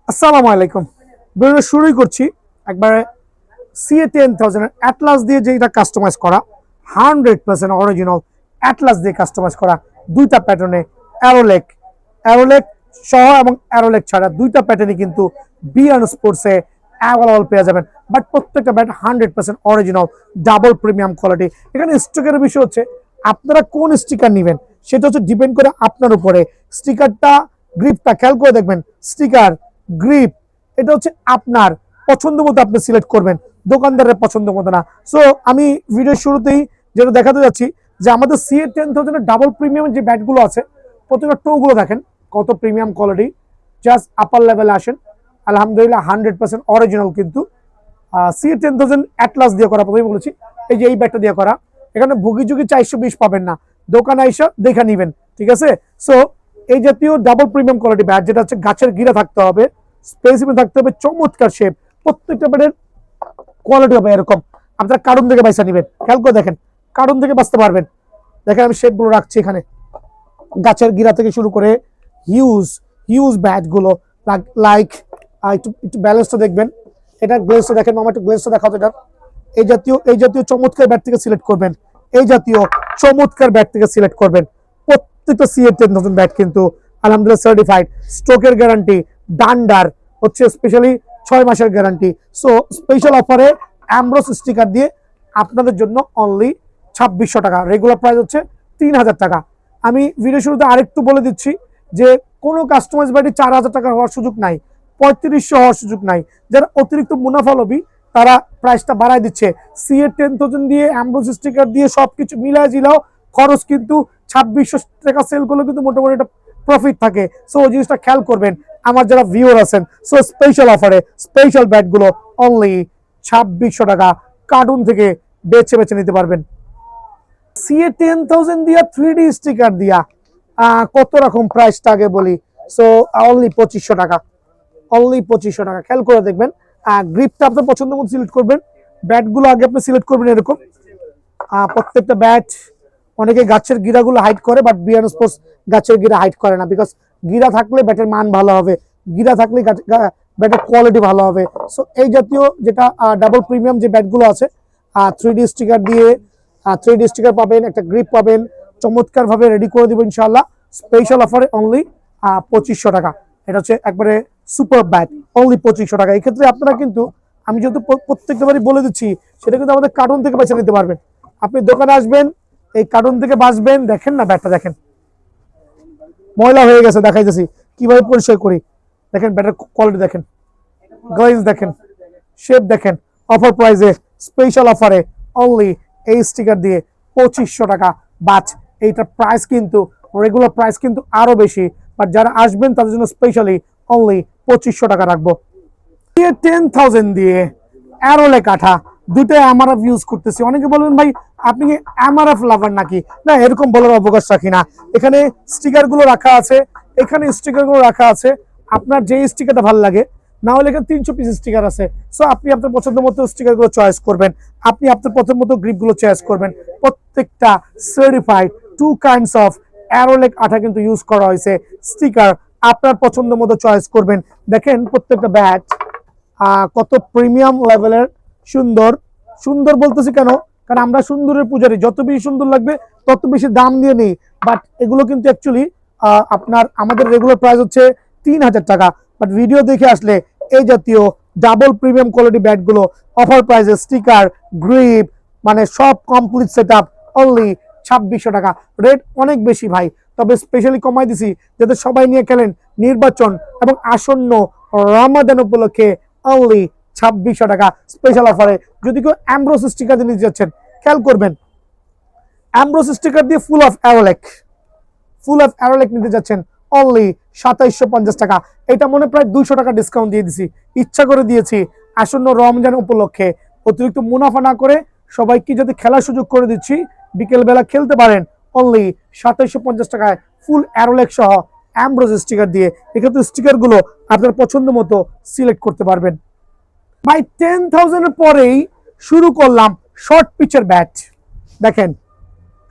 আসসালামু আলাইকুম। ভিডিও শুরুই করছি একবারে CA10000 অ্যাটলাস দিয়ে যেটা কাস্টমাইজ করা 100% অরিজিনাল অ্যাটলাস দিয়ে কাস্টমাইজ করা দুইটা প্যাটার্নে অ্যারোলেক অ্যারোলেক সহ এবং অ্যারোলেক ছাড়া দুইটা প্যাটার্নই কিন্তু বিয়ান স্পোর্টসে অ্যাভেলেবল পেয়ে যাবেন। বাট প্রত্যেকটা bat 100% original double premium quality. এখানে স্টিকারের বিষয় হচ্ছে আপনারা কোন স্টিকার নেবেন সেটা হচ্ছে ডিপেন্ড করে আপনার উপরে। স্টিকারটা গ্রিপটা খেয়াল করে দেখবেন, স্টিকার গ্রিপ এটা হচ্ছে আপনার পছন্দ মতো আপনি সিলেক্ট করবেন, দোকানদারের পছন্দ মতো না। সো আমি ভিডিওর শুরুতেই যেটা দেখাতে যাচ্ছি যে আমাদের CA10000 ডাবল প্রিমিয়াম যে ব্যাটগুলো আছে প্রত্যেকটা টোগুলো দেখেন কত প্রিমিয়াম কোয়ালিটি। জাস্ট আপার লেভেলে আসেন, আলহামদুলিল্লাহ 100% অরিজিনাল কিন্তু CA10000 অ্যাটলাস দিয়ে করা। প্রথমে বলেছি এই যে এই ব্যাটটা দিয়ে করা, এখানে ভুগি যুগি 420 পাবেন না, দোকানে আইসা দেখা নিবেন, ঠিক আছে। সো এই জাতীয় ডাবল প্রিমিয়াম কোয়ালিটি ব্যাট যেটা হচ্ছে গাছের গিরা থাকতে হবে, স্পেসিফিক থাকতে হবে, চমৎকার শেপ, প্রত্যেকটা ব্যাটের কোয়ালিটি হবে এরকম। আপনারা কার্টুন থেকে বাইসা নিবেন, খেয়াল করে দেখেন কার্টুন থেকে বাঁচতে পারবেন। দেখেন আমি শেপগুলো রাখছি এখানে, গাছের গিরা থেকে শুরু করে হিউজ হিউজ ব্যাটগুলো লাইক একটু একটু ব্যালেন্সটা দেখবেন, এটা গ্লেসটা দেখেন, মামা একটু গ্লেসটা দেখাও। এটা এই জাতীয় চমৎকার ব্যাট থেকে সিলেক্ট করবেন, এই জাতীয় চমৎকার ব্যাট থেকে সিলেক্ট করবেন। প্রত্যেকটা CA10000 ব্যাট কিন্তু আলহামদুলিল্লাহ সার্টিফাইড, স্ট্রোকের গ্যারান্টি, ডান্ডার হচ্ছে স্পেশালি 6 মাসের গ্যারান্টি। সো স্পেশাল অফারে অ্যামব্রোস স্টিকার দিয়ে আপনাদের জন্য অনলি 2600 টাকা, রেগুলার প্রাইস হচ্ছে 3000 টাকা। আমি ভিডিও শুরুতে আরেকটু বলে দিচ্ছি যে কোনো কাস্টমাইজ ব্যাটে 4000 টাকা হওয়ার সুযোগ নাই, 3500 হওয়ার সুযোগ নাই। যারা অতিরিক্ত মুনাফা লোভী তারা প্রাইসটা বাড়ায় দিচ্ছে। CA10000 দিয়ে অ্যামব্রোস স্টিকার দিয়ে সবকিছু মিলায় জিলাও খরচ কিন্তু 2600 টাকা সেল করলে কিন্তু মোটামুটি একটা প্রফিট থাকে। সো ওই জিনিসটা খেয়াল করবেন আমার যারা ভিউয়ার আছেন। সো স্পেশাল অফারে স্পেশাল ব্যাটগুলো অনলি 2600 টাকা কার্টুন থেকে বেছে বেছে নিতে পারবেন। CA10000 দিয়া 3D স্টিকার দিয়া কত রকম প্রাইসটা আগে বলি। সো অনলি 2500 টাকা, অনলি 2500 টাকা। খেয়াল করে দেখবেন, গ্রিপটা আপনার পছন্দ মতো সিলেক্ট করবেন, ব্যাটগুলো আগে আপনি সিলেক্ট করবেন এরকম। প্রত্যেকটা ব্যাট অনেকে গাছের গিরাগুলো হাইড করে, বাট বিয়ান স্পোর্টস গাছের গিরা হাইড করে না, বিকজ গিরা থাকলে ব্যাটের মান ভালো হবে, গিরা থাকলে ব্যাটের কোয়ালিটি ভালো হবে। সো এই জাতীয় যেটা ডাবল প্রিমিয়াম যে ব্যাটগুলো আছে 3D স্টিকার দিয়ে 3D স্টিকার পাবেন, একটা গ্রিপ পাবেন, চমৎকার ভাবে রেডি করে দিব ইনশাআল্লাহ। স্পেশাল অফারে অনলি 2500 টাকা। এটা হচ্ছে একবারে সুপার ব্যাট, অনলি 2500 টাকা। এই ক্ষেত্রে আপনারা কিন্তু আমি যেহেতু প্রত্যেকটা বারই বলে দিচ্ছি সেটা কিন্তু আমাদের কার্টুন থেকে বেছে নিতে পারবেন। আপনি দোকানে আসবেন, এই কার্টুন থেকে বাঁচবেন, দেখেন না ব্যাটটা দেখেন ময়লা হয়ে গেছে, দেখাইতেছি কিভাবে পরিষ্কার করি। দেখেন ব্যাটের কোয়ালিটি দেখেন, গ্লেজ দেখেন, শেপ দেখেন। অফার প্রাইসে স্পেশাল অফারে অনলি এই স্টিকার দিয়ে 2500 টাকা। বাট এইটার প্রাইস কিন্তু রেগুলার প্রাইস কিন্তু আরো বেশি, বাট যারা আসবেন তাদের জন্য স্পেশালি অনলি 2500 টাকা রাখবো। 10,000 দিয়ে অ্যারোলে কাঠা দুটোই আমারফ ইউজ করতেছি। অনেকে বলবেন ভাই আপনি কি আমারফ লাভার নাকি? না, এরকম বলার অবকাশ রাখি না। এখানে স্টিকার গুলো রাখা আছে, এখানে স্টিকার গুলো রাখা আছে, আপনার যে স্টিকারটা ভালো লাগে। না হলে এখানে 300 পিস স্টিকার আছে। সো আপনি আপনার পছন্দ মতো স্টিকার গুলো চয়েস করবেন, আপনি আপনার পছন্দ মতো গ্রিপ গুলো চয়েস করবেন। প্রত্যেকটা সার্টিফাইড 2 কাইন্ডস অফ অ্যারোলেক আঠা কিন্তু ইউজ করা হয়েছে। স্টিকার আপনার পছন্দ মতো চয়েস করবেন। দেখেন প্রত্যেকটা ব্যাট কত প্রিমিয়াম লেভেলের, সুন্দর। সুন্দর বলতেছি কেন, কারণ আমরা সুন্দরের পূজারি, যত বেশি সুন্দর লাগবে তত বেশি দাম দিয়ে নেই। বাট এগুলো কিন্তু অ্যাকচুয়ালি আপনার আমাদের রেগুলার প্রাইস হচ্ছে 3000 টাকা। বাট ভিডিও দেখে আসলে এই জাতীয় ডাবল প্রিমিয়াম কোয়ালিটি ব্যাটগুলো অফার প্রাইসে স্টিকার গ্রিপ মানে সব কমপ্লিট সেট আপ অনলি 2600 টাকা। রেট অনেক বেশি ভাই, তবে স্পেশালি কমাই দিছি যাতে সবাই নিয়ে খেলেন। নির্বাচন এবং আসন্ন রমাদান উপলক্ষে অনলি 2600 টাকা স্পেশাল অফারে। যদি কেউ অ্যামব্রোস স্টিকার দিয়ে নিতে যাচ্ছেন খেয়াল করবেন, অ্যামব্রোস স্টিকার দিয়ে ফুল অফ অ্যারোলেক নিতে যাচ্ছেন অনলি 2750 টাকা। এটা মনে প্রায় 200 টাকা ডিসকাউন্ট দিয়ে দিছি, ইচ্ছা করে দিয়েছি আসন্ন রমজান উপলক্ষে। অতিরিক্ত মুনাফা না করে সবাইকে যাতে খেলার সুযোগ করে দিচ্ছি, বিকেল বেলা খেলতে পারেন অনলি 2750 টাকায় ফুল অ্যারোলেক সহ অ্যামব্রোস স্টিকার দিয়ে। এক্ষেত্রে স্টিকার গুলো আপনার পছন্দ মতো সিলেক্ট করতে পারবেন। বাই 10,000 এর পরেই শুরু করলাম শর্ট পিচের ব্যাট। দেখেন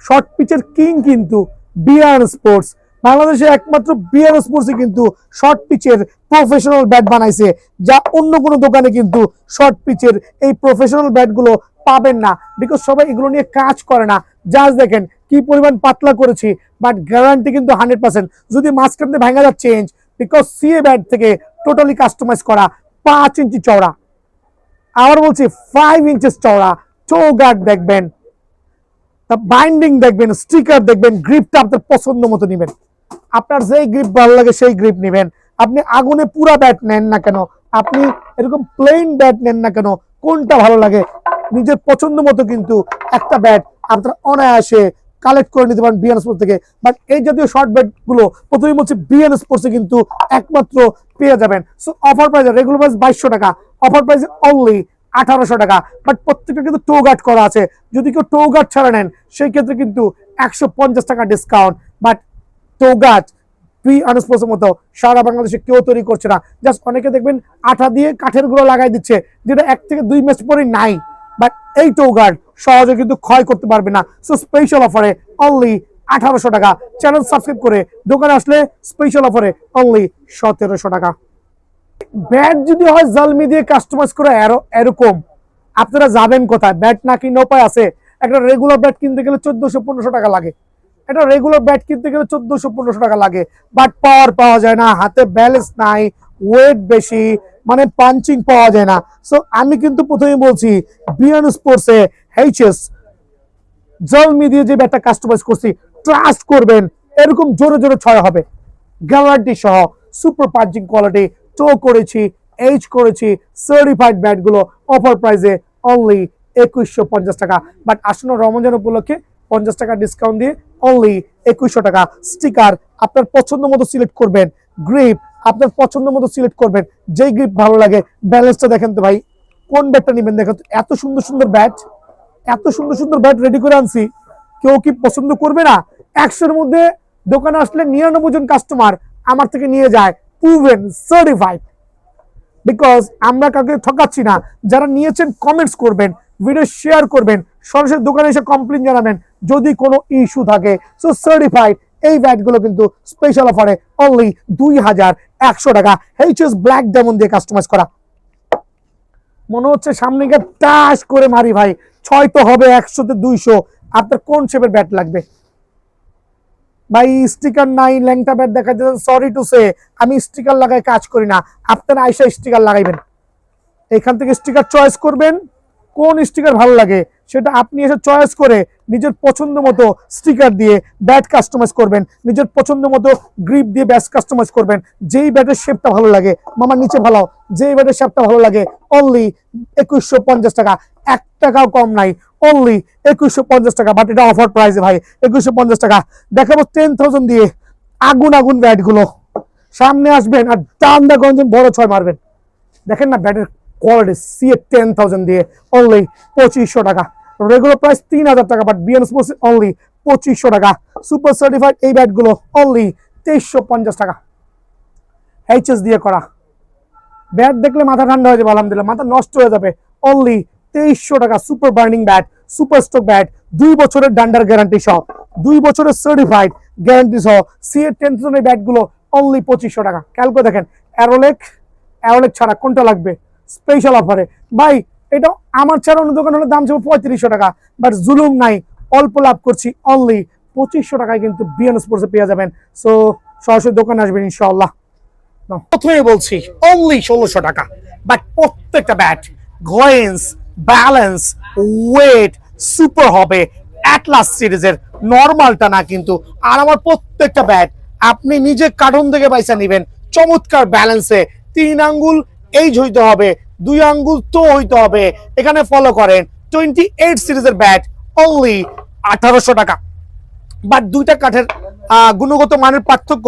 শর্ট পিচের কিং কিন্তু বিয়ান স্পোর্টস। বাংলাদেশে একমাত্র বিআর স্পোর্টসই কিন্তু শর্ট পিচের প্রফেশনাল ব্যাট বানাইছে, যা অন্য কোনো দোকানে কিন্তু শর্ট পিচের এই প্রফেশনাল ব্যাটগুলো পাবেন না, বিকজ সবাই এগুলো নিয়ে কাজ করে না। জাস্ট দেখেন কি পরিমাণ পাতলা করেছি, বাট গ্যারান্টি কিন্তু 100%। যদি মাঝখান দিয়ে ভাঙা যাচ্ছে চেঞ্জ, বিকজ সিএ ব্যাট থেকে টোটালি কাস্টমাইজ করা, 5 ইঞ্চি চওড়া, আবার বলছি 5 ইঞ্চেস চওড়া। টো গার্ড দেখবেন, বাইন্ডিং দেখবেন, স্টিকার দেখবেন, গ্রিপটা আপনার পছন্দ মতো নেবেন। আপনার যেই গ্রিপ ভালো লাগে সেই গ্রিপ নেবেন। আপনি আগুনে পুরা ব্যাট নেন না কেন, আপনি এরকম প্লেন ব্যাট নেন না কেন, কোনটা ভালো লাগে নিজের পছন্দ মতো কিন্তু একটা ব্যাট আপনারা অনায়াসে কালেক্ট করে নিতে পারেন বিএন স্পোর্টস থেকে। বাট এই জাতীয় শর্ট ব্যাট গুলো প্রথমেই বলছি বিএন স্পোর্টসে কিন্তু একমাত্র পেয়ে যাবেন। সো অফার প্রাইসে রেগুলার প্রাইস 2200 টাকা, অফার প্রাইসে অনলি 1800 টাকা। বাট প্রত্যেকটা কিন্তু টো গার্ড করা আছে, যদি কেউ টো গার্ড ছাড়া নেন সেই ক্ষেত্রে কিন্তু 150 টাকা discount. But toe guard BN স্পোর্টসের মতো সারা বাংলাদেশে কেউ তৈরি করছে না। জাস্ট অনেকে দেখবেন আঠা দিয়ে কাঠের গুঁড়ো লাগাই দিচ্ছে, যেটা 1 থেকে 2 ম্যাচ পরে নাই। বাট এই টো গার্ড সহজে কিন্তু ক্ষয় করতে পারবে না। সো স্পেশাল অফারে অনলি 1800 টাকা। চ্যানেল সাবস্ক্রাইব করে দোকানে আসলে স্পেশাল অফারে অনলি 1700 টাকা। ব্যাট যদি হয় জালমি দিয়ে কাস্টমাইজ করে এরকম, আপনারা যাবেন কোথায়? ব্যাট না কিনে উপায় আছে? একটা রেগুলার ব্যাট কিনতে গেলে 1400-1500 টাকা লাগে, একটা রেগুলার ব্যাট কিনতে গেলে 1400-1500 টাকা লাগে। বাট পাওয়ার পাওয়া যায় না, হাতে ব্যালেন্স নাই, ওয়েট বেশি, মানে পাঞ্চিং পাওয়া যায় না। সো আমি কিন্তু প্রথমেই বলছি বিএন স্পোর্টসে এইচএস জলমি দিয়ে যে ব্যাটটা কাস্টমাইজ করছি, ট্রাস্ট করবেন এরকম জোরে জোরে ছয় হবে, গ্যারান্টি সহ, সুপার পাঞ্চিং কোয়ালিটি, টো করেছি, এইচ করেছি, সার্টিফাইড ব্যাটগুলো অফার প্রাইসে অনলি 2150 টাকা। বাট আসন্ন রমজান উপলক্ষে 50 টাকা ডিসকাউন্ট দিয়ে অনলি 2100 টাকা। স্টিকার আপনার পছন্দ মতো সিলেক্ট করবেন, গ্রিপ আপনার পছন্দ মতো সিলেক্ট করবেন, যেই গ্রিপ ভালো লাগে। ব্যালেন্সটা দেখেন তো ভাই, কোন ব্যাটটা নেবেন দেখেন তো, এত সুন্দর সুন্দর ব্যাট, এত সুন্দর সুন্দর ব্যাট রেডি করে আনছি, কেউ কি পছন্দ করবে না? 100-এর মধ্যে দোকানে আসলে 99 জন কাস্টমার আমার থেকে নিয়ে যায়, প্রুভেন, সার্টিফাইড। বিকজ আমরা কাউকে ঠকাচ্ছি না। যারা নিয়েছেন কমেন্টস করবেন, ভিডিও শেয়ার করবেন, সরাসরি দোকানে এসে কমপ্লেন জানাবেন যদি কোনো ইস্যু থাকে। সো সার্টিফাইড এই ব্যাটগুলো কিন্তু স্পেশাল অফারে অনলি 2100 টাকা। এইচএস ব্ল্যাক ডায়মন্ড দিয়ে কাস্টমাইজ করা। মনে হচ্ছে সামনে গিয়ে টাস করে মারি ভাই, 6 তো হবে, 100-তে 200। আপনার কোন শেপের ব্যাট লাগবে ভাই? স্টিকার নাই, ল্যাংটা ব্যাট দেখা যাচ্ছে, সরি টু সে আমি স্টিকার লাগাই কাজ করি না। আপনারা আইসা স্টিকার লাগাইবেন, এখান থেকে স্টিকার চয়েস করবেন, কোন স্টিকার ভালো লাগে সেটা আপনি এসে চয়েস করে নিজের পছন্দ মতো স্টিকার দিয়ে ব্যাট কাস্টমাইজ করবেন, নিজের পছন্দ মতো গ্রিপ দিয়ে ব্যাট কাস্টমাইজ করবেন। যেই ব্যাটের শেপটা ভালো লাগে, মামার নিচে ভালো, যেই ব্যাটের শেপটা ভালো লাগে অনলি 2150 টাকা। 1 টাকাও কম নাই, অনলি 2150 টাকা। বাট এটা অফার প্রাইসে ভাই, 2150 টাকা। দেখাবো 10,000 দিয়ে আগুন আগুন ব্যাট গুলো। সামনে আসবেন আর টান দা গঞ্জন বড় 6 মারবেন। দেখেন না ব্যাটের কোয়ালিটি, সিএ 10,000 দিয়ে অনলি 2500 টাকা। রেগুলার প্রাইস 3000 টাকা, বাট বিএন স্পোর্টস অনলি 2500 টাকা। সুপার সার্টিফাইড এই ব্যাটগুলো অনলি 2350 টাকা। এইচএস দিয়ে করা ব্যাট দেখলে মাথা ঠান্ডা হয়ে যাবে, আলহামদুলিল্লাহ মাথা নষ্ট হয়ে যাবে। অনলি 2300 টাকা। Super burning bat, super stock bat, 2 বছরের ডান্ডার গ্যারান্টি সহ, 2 বছরের সার্টিফাইড গ্যারান্টি সহ সিএ 10,000 এই ব্যাটগুলো অনলি 2500 টাকা। ক্যালকো দেখেন, অ্যারোলেক ছাড়া কোনটা লাগবে স্পেশাল অফারে ভাই? এটা আমার ছাড়া অন্য দোকান হলে দাম ছিল 3500 টাকা, বাট জুলুম নাই, অল্প লাভ করছি, অনলি 2500 টাকায় কিন্তু বিএন স্পোর্টসে পেয়ে যাবেন। সো সরাসরি দোকানে আসবেন ইনশাআল্লাহ। প্রথমেই বলছি অনলি 1600 টাকা। বাট প্রত্যেকটা ব্যাট গ্লেন্স, ব্যালেন্স, ওয়েট সুপার হবে, অ্যাটলাস সিরিজের, নরমালটা না কিন্তু। আর আমার প্রত্যেকটা ব্যাট আপনি নিজে কার্টুন থেকে পয়সা নেবেন, চমৎকার ব্যালেন্সে। 3 আঙ্গুল এইজ হইতে হবে, 2 আঙ্গুল তো হইতে হবে। এখানে ফলো করেন 28 সিরিজের ব্যাট অনলি 1800 টাকা। বাট দুইটা কাঠের গুণগত মানের পার্থক্য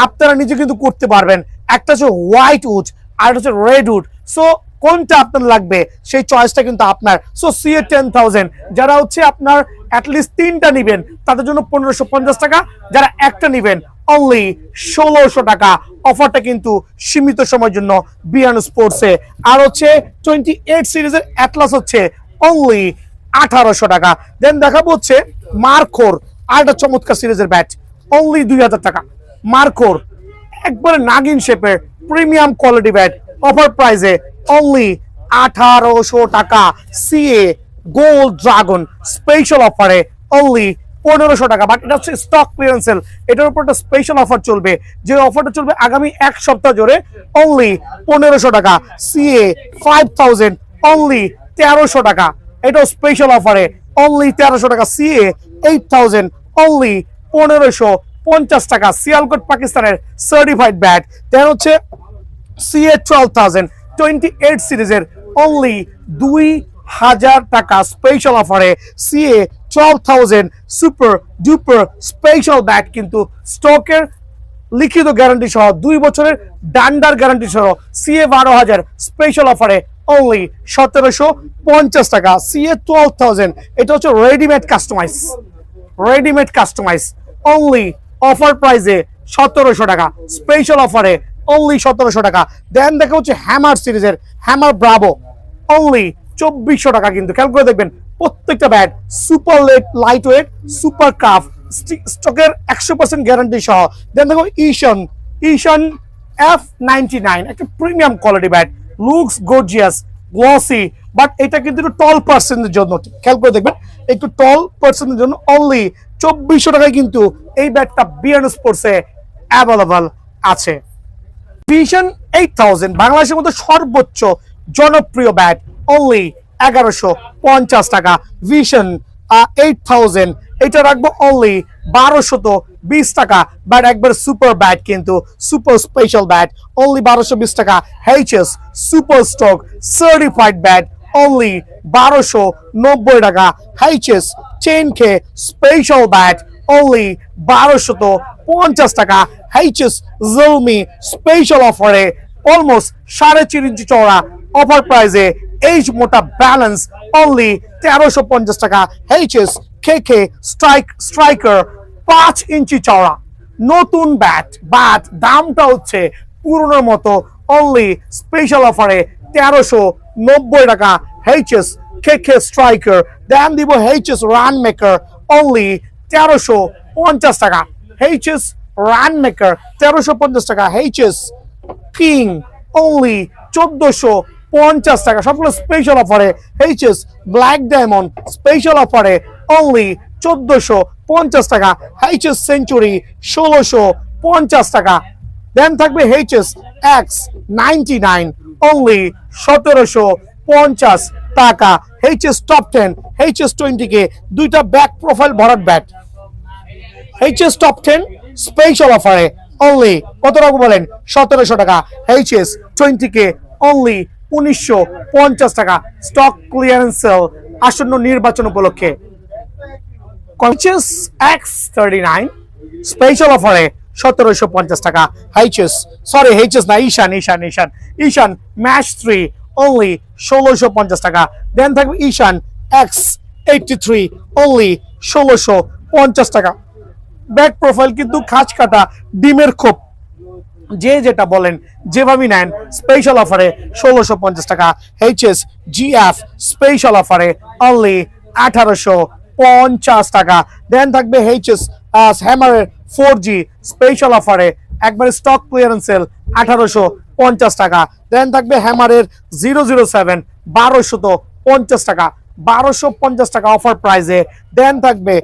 আপনারা নিজে কিন্তু করতে পারবেন। একটা হচ্ছে হোয়াইট উড আর হচ্ছে রেড উড। সো কোনটা আপনার লাগবে সেই চয়েসটা কিন্তু আপনার। সো সিএ 10,000 যারা হচ্ছে আপনার অ্যাটলিস্ট 3টা নেবেন তাদের জন্য 1550 টাকা, যারা একটা নেবেন অনলি 1600 টাকা। অফারটা কিন্তু সীমিত সময়ের জন্য বিএন স্পোর্টসে। আর হচ্ছে 28 সিরিজের অ্যাটলাস হচ্ছে অনলি 1800 টাকা। দেন দেখাবো হচ্ছে মার্কোর আর একটা চমৎকার সিরিজের ব্যাট অনলি 2000 টাকা। মার্কোর একবারে নাগিন শেপের প্রিমিয়াম কোয়ালিটি ব্যাট অফার প্রাইসে অনলি 1800 টাকা। সিএ গোল্ড ড্রাগন স্পেশাল অফারে অনলি 1500 টাকা। বাট এটা হচ্ছে স্টক ক্লিয়ারেন্স সেল, এটার উপর একটা স্পেশাল অফার চলবে, যে অফারটা চলবে আগামী এক সপ্তাহ জুড়ে। অনলি 1500 টাকা। সিএ 5000 অনলি 1300 টাকা। এটাও স্পেশাল অফারে অনলি 1300 টাকা। সিএ 8000 অনলি 1550 টাকা। সিয়ালকোট পাকিস্তানের সার্টিফাইড ব্যাট। দেন হচ্ছে সিএ 12000 28 সিরিজের অনলি 2000 টাকা স্পেশাল অফারে। CA 12000 super duper special bat, কিন্তু স্টকের লিখিত গ্যারান্টি সহ 2 বছরের ডান্ডার গ্যারান্টি সহ সিএ 12000 স্পেশাল অফারে অনলি 1750 টাকা। সিএ 12000 এটা হচ্ছে readymade customise, readymade customise only offer প্রাইসে 1700 টাকা স্পেশাল অফারে অনলি 1700 টাকা। দেন দেখা হচ্ছে হ্যামার সিরিজের হ্যামার ব্রাভো অনলি 2400 টাকা। কিন্তু খেয়াল করে দেখবেন প্রত্যেকটা bat super light weight super calf স্টকের 100% গ্যারান্টি সহ। দেন দেখো ঈশান F99 একটা premium quality bat, looks gorgeous glossy, but এটা কিন্তু একটু টল পার্সনের জন্য, খেয়াল করে দেখবেন একটু টল পার্সনের জন্য অনলি 2400 টাকায় কিন্তু এই ব্যাটটা বিএন স্পোর্টসে অ্যাভেলেবল আছে। ভিশন 8000 বাংলাদেশের মধ্যে সর্বোচ্চ জনপ্রিয় ব্যাট অনলি 1150 টাকা। ভিশন 8000 এটা রাখবো অনলি 1220 টাকা। ব্যাট একবার সুপার ব্যাট, কিন্তু সুপার স্পেশাল ব্যাট অনলি 1220 টাকা। HS super stock certified bat only 1290 টাকা। HS 10K special bat only 1250 টাকা। এইচএস জলমি স্পেশাল অফারে অলমোস্ট 4.5 ইঞ্চি চওড়া অফার প্রাইসে এইচ মোটা ব্যালেন্স অনলি 1350 টাকা। এইচএস কেকে স্ট্রাইকার 5 ইঞ্চি চওড়া নতুন ব্যাট, বাট দামটা হচ্ছে পুরনোর মতো অনলি স্পেশাল অফারে 1390 টাকা। এইচএস কেকে স্ট্রাইকার। দেন দিব এইচএস রান মেকার অনলি 1350 টাকা। এইচএস রান মেকার 1350 টাকা। এইচএস কিং অনলি 1450 টাকা। সবগুলো স্পেশাল অফারে। এইচএস ব্ল্যাক ডায়মন্ড স্পেশাল অফারে অনলি 1450 টাকা। এইচএস সেঞ্চুরি 1650 টাকা। দেন থাকবে এইচএস X99 অনলি 1750 টাকা। এইচএস টপ 10 এইচএস 20K দুইটা ব্যাক প্রোফাইল ভরাট ব্যাট। এইচএস টপ 10 স্পেশাল অফারে অনলি কত রাখবো বলেন 1700 টাকা। এইচএস 20K অনলি 1950 টাকা। স্টক ক্লিয়ারেন্স সেল আসন্ন নির্বাচন উপলক্ষে। এইচএস X39 স্পেশাল অফারে 1750 টাকা। এইচএস না ঈশান ম্যাচ 3 অনলি 1650 টাকা। দেন থাকবে ঈশান X83 অনলি 1650 টাকা। ব্যাক প্রোফাইল কিন্তু খাঁজ কাটা ডিমের খোপ, যে যেটা বলেন যেভাবে নেন স্পেশাল অফারে 1650 টাকা। এইচএস জিএফ স্পেশাল অফারে অনলি 1850 টাকা। দেন থাকবে এইচএস হ্যামারের 4G স্পেশাল অফারে একবারে স্টক ক্লিয়ারেন্স সেল 1850 টাকা। দেন থাকবে হ্যামারের 007 1250 টাকা, 1250 টাকা অফার প্রাইসে। দেন থাকবে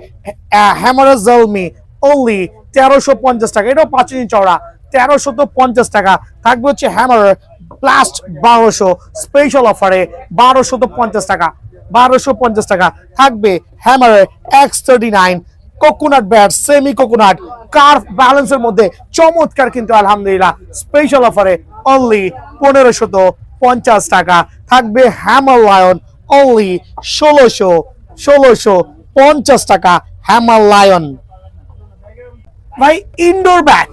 হ্যামারের জলমি অনলি 1350 টাকা। এটাও 5 ইঞ্চি চওড়া 1350 টাকা। থাকবে হচ্ছে হ্যামারের ব্লাস্ট 1200 স্পেশাল অফারে 1250 টাকা, 1250 টাকা। থাকবে হ্যামারের X39 coconut bat semi coconut curve ব্যালেন্সের মধ্যে চমৎকার, কিন্তু আলহামদুলিল্লাহ স্পেশাল অফারে অনলি 1550 টাকা। থাকবে হ্যামার লায়ন অনলি 1650 টাকা। হ্যামার লায়ন ভাই ইনডোর ব্যাট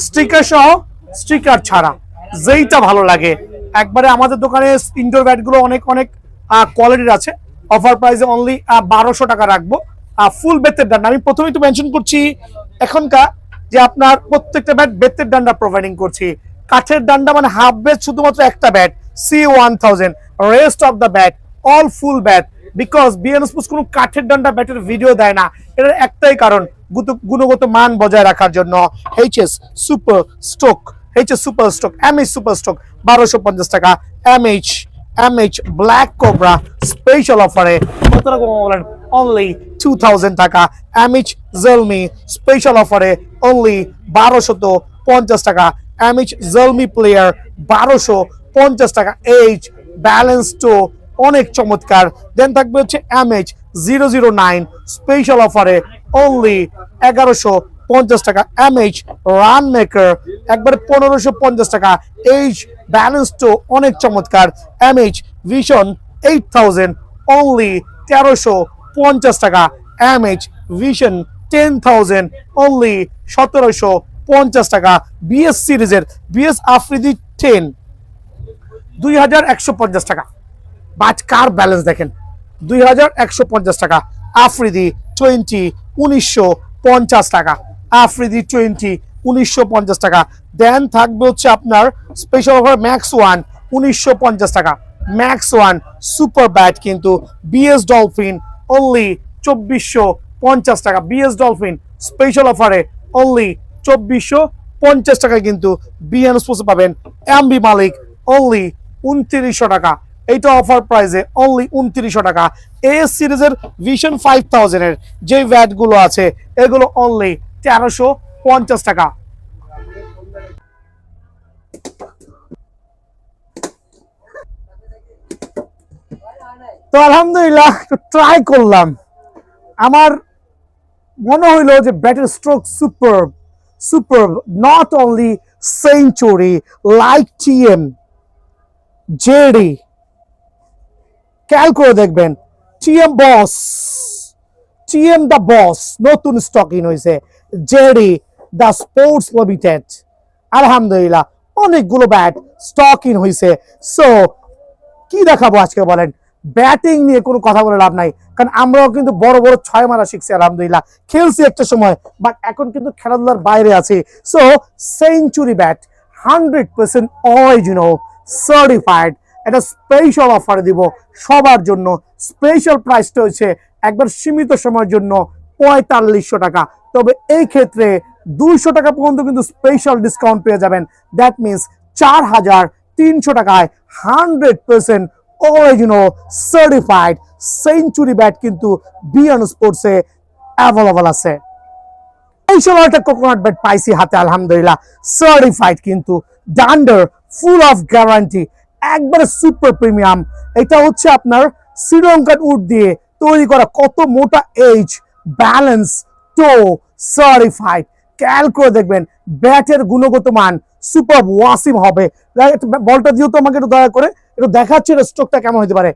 স্টিকার সহ স্টিকার ছাড়া যেইটা ভালো লাগে একবারে আমাদের দোকানে ইনডোর ব্যাট গুলো অনেক কোয়ালিটির আছে। অফার প্রাইসে অনলি 1200 টাকা রাখবো। ফুল বেতের ডান্ডা আমি প্রথমেই তো মেনশন করছি এখনকার যে আপনার প্রত্যেকটা ব্যাট বেতের ডান্ডা প্রোভাইডিং করছি। কাঠের ডান্ডা মানে হাফ বেত শুধুমাত্র একটা bat C1000, rest of the bat all full bat. Because BN sports কোনো কাঠের ডান্ডা ব্যাটের ভিডিও দেয় না, এটার একটাই কারণ গুণগত মান বজায় রাখার জন্য HS super stock, HS super stock, MH super stock 1250 টাকা। এমএইচ ব্ল্যাক কোবরা স্পেশাল অফারে কত রকম বলেন, অনলি 2000 টাকা। এমএইচ জেলমি স্পেশাল অফারে অনলি 1250 টাকা। এমএইচ জেলমি প্লেয়ার 1250 টাকা। এইচ ব্যালেন্স টু অনেক চমৎকার। দেন থাকবে হচ্ছে এমএইচ 009 স্পেশাল অফারে অনলি 1150 টাকা। এমএইচ রান মেকার একবারে 1550 টাকা। এইচ ব্যালেন্স টু অনেক চমৎকার। এমএইচ ভিশন 8000 অনলি 1350 টাকা। এমএইচ ভিশন 10000 অনলি 1750 টাকা। বিএস সিরিজের বিএস আফ্রিদি 10 2150 টাকা। বাট কার ব্যালেন্স দেখেন 2150 টাকা। আফ্রিদি 20 1950 টাকা। আফ্রিদি 20 1950 টাকা। দেন থাকবে হচ্ছে আপনার স্পেশাল অফার ম্যাক্স ওয়ান 1950 টাকা। ম্যাক্স ওয়ান সুপার ব্যাট কিন্তু বিএস ডলফিন অনলি 2450 টাকা। বিএস ডলফিন স্পেশাল অফারে অনলি 2450 টাকা কিন্তু বিএন স্পোর্টস পাবেন। এমবি মালিক অনলি 2900 টাকা। এইটা অফার প্রাইসে অনলি 2900 টাকা। এএস সিরিজের ভিশন 5000 এর যে ব্যাট গুলো আছে এগুলো অনলি 1350 টাকা। তো আলহামদুলিল্লাহ ট্রাই করলাম, আমার মনে হইলো যে ব্যাটের stroke super super, not only century like TM JD. খেয়াল করে দেখবেন TM boss, TM the boss নতুন স্টক ইন হয়েছে। জেডি দ্য স্পোর্টস লিমিটেড আলহামদুলিল্লাহ অনেকগুলো ব্যাট স্টক ইন হয়েছে। সো কি দেখাবো আজকে বলেন, ব্যাটিং নিয়ে কোনো কথা বলে লাভ নাই, কারণ আমরাও কিন্তু বড় বড় 6 মারা শিখছি আলহামদুলিল্লাহ, খেলছি একটা সময়, বাট এখন কিন্তু খেলাধুলার বাইরে আছি। So century bat 100% original certified এটা স্পেশাল অফার দিব সবার জন্য। স্পেশাল প্রাইসটা হচ্ছে একবার সীমিত সময়ের জন্য 4500 টাকা। তবে এই ক্ষেত্রে 200 টাকা পর্যন্ত কিন্তু স্পেশাল ডিসকাউন্ট পেয়ে যাবেন। দ্যাট মিনস 4300 টাকায় 100% অরিজিনাল সার্টিফাইড সেঞ্চুরি ব্যাট কিন্তু বিএন স্পোর্টসে অ্যাভেলেবল আছে। এই সময় একটা কোকোনাট ব্যাট পাইছি হাতে আলহামদুলিল্লাহ, সার্টিফাইড কিন্তু ডান্ডার ফুল অফ গ্যারান্টি, একবারে সুপার প্রিমিয়াম। এটা হচ্ছে আপনার শ্রীলঙ্কান উড দিয়ে তৈরি করা, কত মোটা এইচ ব্যালেন্স টো সার্টিফাইড। খেয়াল করে দেখবেন ব্যাটের গুণগত মান সুপার ওয়াসিম হবে। বলটা দিও তো আমাকে একটু দয়া করে, একটু দেখাচ্ছি স্ট্রোকটা কেমন হতে পারে।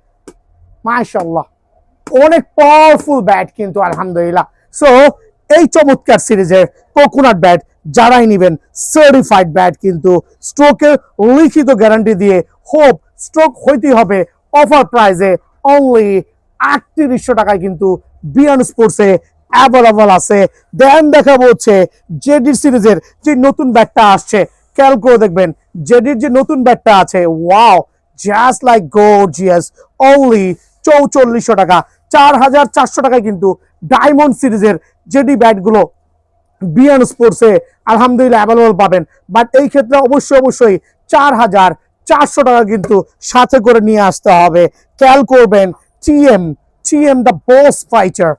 মাশাআল্লাহ অনেক পাওয়ারফুল ব্যাট কিন্তু আলহামদুলিল্লাহ। সো এই চমৎকার সিরিজের কোকোনাট ব্যাট যারাই নেবেন সার্টিফাইড ব্যাট কিন্তু স্ট্রোকের লিখিত গ্যারান্টি দিয়ে হোপ স্ট্রোক হইতেই হবে অফার প্রাইসে অনলি 3800 টাকায় কিন্তু বিএন স্পোর্টসে অ্যাভেলেবল আছে। দেন দেখাবো হচ্ছে জেডি সিরিজের যে নতুন ব্যাটটা আসছে, খেয়াল করে দেখবেন জেডির যে নতুন ব্যাটটা আছে, wow just like gorgeous, only 4400 টাকা। 4400 টাকায় কিন্তু ডায়মন্ড সিরিজের জেডি ব্যাটগুলো বিএন স্পোর্টসে আলহামদুলিল্লাহ অ্যাভেলেবল পাবেন। বাট এই ক্ষেত্রে অবশ্যই 4400 টাকা কিন্তু সাথে করে নিয়ে আসতে হবে। খেয়াল করবেন টিএম দ্য বস ফাইটার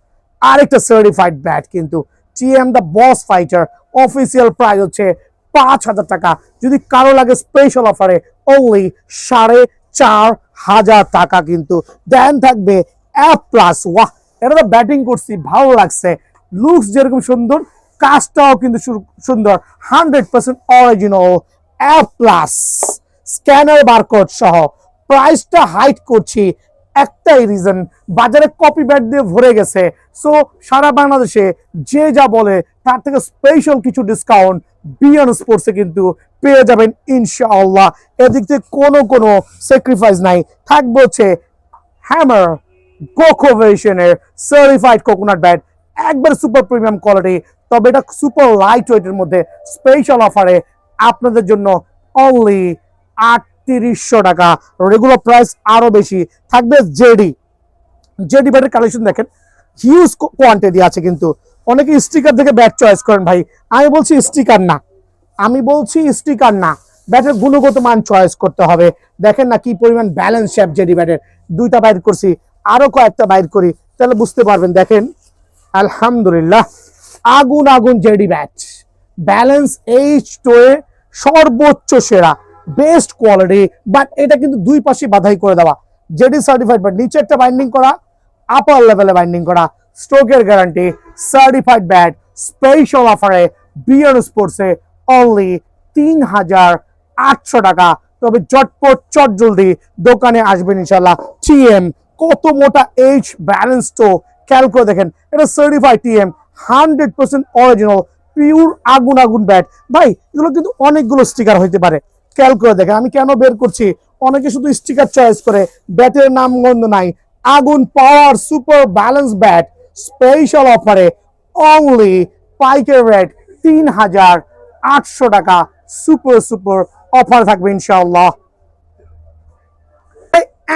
আরেকটা সার্টিফাইড ব্যাট কিন্তু TM the boss fighter official price হচ্ছে 5000 টাকা। যদি কারো লাগে স্পেশাল অফারে অনলি 4500 টাকা কিন্তু। দেন থাকবে এফ প্লাস, ওয়াহ এটা তো ব্যাটিং করছি ভালো লাগছে, লুকস যেরকম সুন্দর কাজটাও কিন্তু সুন্দর, 100% original F plus scanner barcode সহ। প্রাইসটা হাইট করছি একটাই রিজন, বাজারে কপি ব্যাট দিয়ে ভরে গেছে। সো সারা বাংলাদেশে যে যা বলে তার থেকে স্পেশাল কিছু ডিসকাউন্ট বিএন স্পোর্টসে কিন্তু পেয়ে যাবেন ইনশাআল্লাহ। এদিক থেকে কোনো স্যাক্রিফাইস নাই। থাকবে হচ্ছে হ্যামার গোকোভেশনের সার্টিফাইড কোকোনাট ব্যাট, একবার সুপার প্রিমিয়াম কোয়ালিটি, তবে এটা সুপার লাইট ওয়েটের মধ্যে স্পেশাল অফারে আপনাদের জন্য অনলি 3800 টাকা। রেগুলার প্রাইস আরো বেশি। থাকবে জেডি ব্যাটের কালেকশন দেখেন, হিউজ কোয়ান্টিটি আছে কিন্তু অনেকে স্টিকার থেকে ব্যাট চয়েস করেন ভাই, আমি বলছি স্টিকার না, ব্যাটের গুণগত মান চয়েস করতে হবে। দেখেন না কি পরিমাণ ব্যালেন্স শেপ জেডি ব্যাটের, দুইটা বাইর করছি, আরো কয়েকটা বাইর করি, তাহলে বুঝতে পারবেন। দেখেন আলহামদুলিল্লাহ, আগুন আগুন জেডি ব্যাট, ব্যালেন্স H2 এ সর্বোচ্চ সেরা, বেস্ট কোয়ালিটি। বাট এটা কিন্তু দুই পাশে বাধাই করে দেওয়া, জেডি সার্টিফাইড ব্যাট, নিচে একটা বাইন্ডিং করা, আপার লেভেলে বাইন্ডিং করা, স্ট্রোকের গ্যারান্টি, সার্টিফাইড ব্যাট, স্পেশাল অফারে বিয়ার স্পোর্টসে অনলি ৩,৮০০ টাকা। তবে চটপট চট জলদি দোকানে আসবেন ইনশাল্লাহ। টিএম কত মোটা এইচ ব্যালেন্স, তো খেয়াল করে দেখেন, এটা সার্টিফাইড টিএম, 100% অরিজিনাল পিওর আগুন আগুন ব্যাট। ভাই এগুলো কিন্তু অনেকগুলো স্টিকার হইতে পারে, খেয়াল করে দেখেন। আমি কেন বের করছি, অনেকে শুধু স্টিকার চয়েস করে, ব্যাটের নাম গন্ধ নাই। আগুন পাওয়ার সুপার ব্যালেন্স ব্যাট স্পেশাল অফারে অনলি পাইকারি রেট ৩,৮০০ টাকা। সুপার সুপার অফার থাকবে ইনশাআল্লাহ।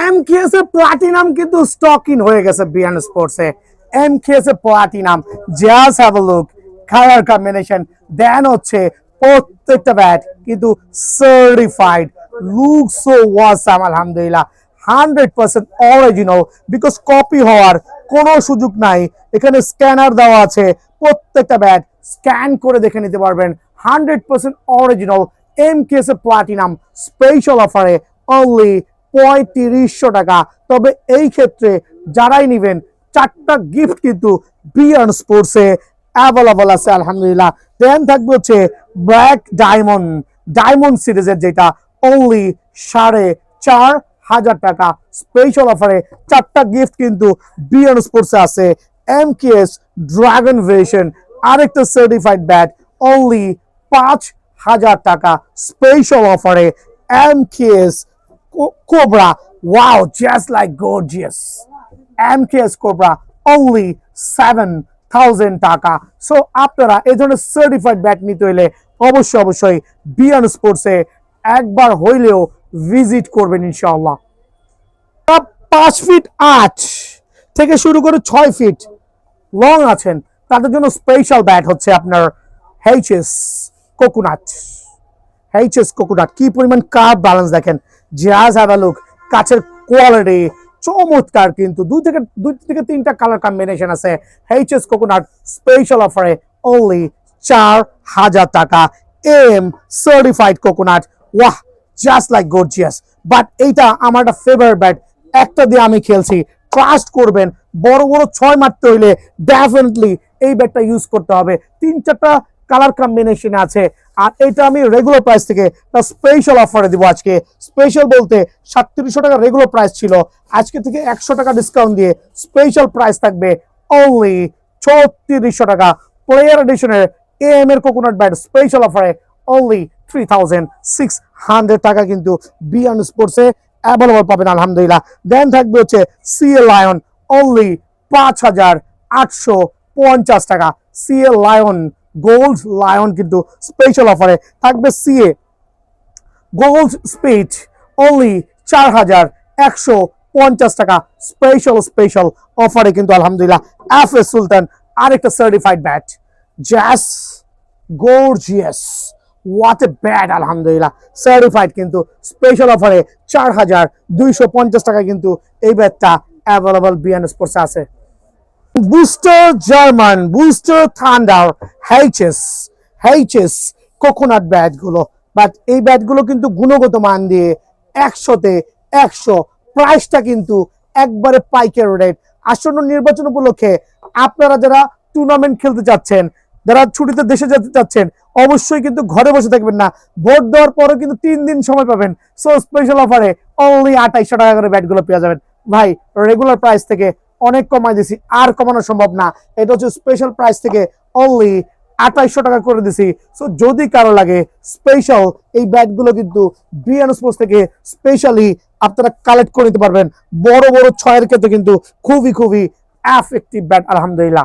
এমকেএস এর প্লাটিনাম কিন্তু স্টক ইন হয়ে গেছে বিয়ান স্পোর্টসে। এমকেএস এর platinum, just have a look, colour combination then হচ্ছে প্রত্যেকটা ব্যাট কিন্তু সার্টিফাইড, লুক সো ওয়াসাম আলহামদুলিল্লাহ, 100% অরিজিনাল, বিকজ কপি হওয়ার কোনো সুযোগ নাই। এখানে স্ক্যানার দেওয়া আছে, প্রত্যেকটা ব্যাট স্ক্যান করে দেখে নিতে পারবেন, 100% অরিজিনাল। এমকেএস এর প্লাটিনাম স্পেশাল অফারে অনলি ৩৫০০ টাকা। তবে এই ক্ষেত্রে যারাই নিবেন, 4টা গিফট কিন্তু বিয়ান স্পোর্টসে অ্যাভেলেবল আছে আলহামদুলিল্লাহ। দেন থাকবে হচ্ছে ব্ল্যাক ডায়মন্ড সিরিজের, যেটা অনলি ৪,৫০০ টাকা স্পেশাল অফারে। 4টা গিফট কিন্তু বিয়ান স্পোর্টসে আছে। এমকেএস ড্রাগন ভেরিয়েশন, আরেকটা সার্টিফাইড ব্যাট অনলি ৫,০০০ টাকা স্পেশাল অফারে। MKS Cobra, wow, just like gorgeous. MKS Cobra only 7,000 টাকা। সো আপনারা এই ধরনের সার্টিফাইড ব্যাট নিতে হলে অবশ্যই বিয়ান স্পোর্টসে একবার হইলেও ভিজিট করবেন ইনশাআল্লাহ। 5 ফিট 8 থেকে শুরু করে 6 ফিট লং আছেন, তাদের জন্য স্পেশাল ব্যাট হচ্ছে আপনার এইচএস কোকোনাট। কি পরিমাণ কার্ভ ব্যালেন্স দেখেন, জাস্ট হ্যাভ আ লুক, কাছের কোয়ালিটি চমৎকার। কিন্তু দুই থেকে তিনটা কালার কম্বিনেশন আছে। এইচএস কোকোনাট স্পেশাল অফারে অনলি ৪,০০০ টাকা। M certified coconut, wow, just like gorgeous. But এইটা আমার একটা ফেভারিট ব্যাট, একটা দিয়ে আমি খেলছি, ট্রাস্ট করবেন। বড় 6 মারতে হইলে ডেফিনেটলি এই ব্যাটটা ইউজ করতে হবে। ৩-৪টা কালার কম্বিনেশন আছে। আর এটা আমি রেগুলার প্রাইস থেকে স্পেশাল অফারে দিব আজকে। স্পেশাল বলতে ৩৭০০ টাকা রেগুলার প্রাইস ছিল, আজকে থেকে ১০০ টাকা ডিসকাউন্ট দিয়ে স্পেশাল প্রাইস থাকবে অনলি ৩৬০০ টাকা। প্লেয়ার এডিশনের এম এর কোকোনাট ব্যাট স্পেশাল অফারে অনলি ৩৬০০ টাকা কিন্তু বিয়ান স্পোর্টসে অ্যাভেলেবল পাবেন আলহামদুলিল্লাহ। দেন থাকবে হচ্ছে সিএল লায়ন অনলি ৫,৮৫০ টাকা। সিএল লায়ন গোল্ড লায়ন কিন্তু স্পেশাল অফারে থাকবে। সিএ গোল্ড স্পিড অনলি ৪,১৫০ টাকা স্পেশাল অফারে কিন্তু আলহামদুলিল্লাহ। এফএস সুলতান আরেকটা certified bat, just gorgeous, what a bat আলহামদুলিল্লাহ, সার্টিফাইড কিন্তু স্পেশাল অফারে ৪,২৫০ টাকা কিন্তু এই ব্যাটটা অ্যাভেলেবল বিয়ান স্পোর্টস আছে। Booster German, booster thunder, HS coconut ব্যাটগুলো। বাট এই ব্যাটগুলো কিন্তু গুণগত মান দিয়ে ১০০তে ১০০, প্রাইসটা কিন্তু একবারে পাইকারি রেট। আসন্ন নির্বাচন উপলক্ষে আপনারা যারা টুর্নামেন্ট খেলতে চাচ্ছেন, যারা ছুটিতে দেশে যেতে চাচ্ছেন, অবশ্যই কিন্তু ঘরে বসে থাকবেন না, ভোট দেওয়ার পরে কিন্তু 3 দিন সময় পাবেন। সো স্পেশাল অফারে অনলি ২৮০০ টাকা করে ব্যাটগুলো পেয়ে যাবেন। ভাই রেগুলার প্রাইস থেকে অনেক কমাই দিছি, আর কমানো সম্ভব না। এটা হচ্ছে স্পেশাল প্রাইস থেকে অনলি ২৮০০ টাকা করে দিছি। সো যদি কারো লাগে স্পেশাল এই ব্যাটগুলো কিন্তু বিয়ান স্পোর্টস থেকে স্পেশালি আপনারা কালেক্ট করে নিতে পারবেন। বড় 6-এর ক্ষেত্রে কিন্তু খুবই এফেক্টিভ ব্যাট আলহামদুলিল্লাহ।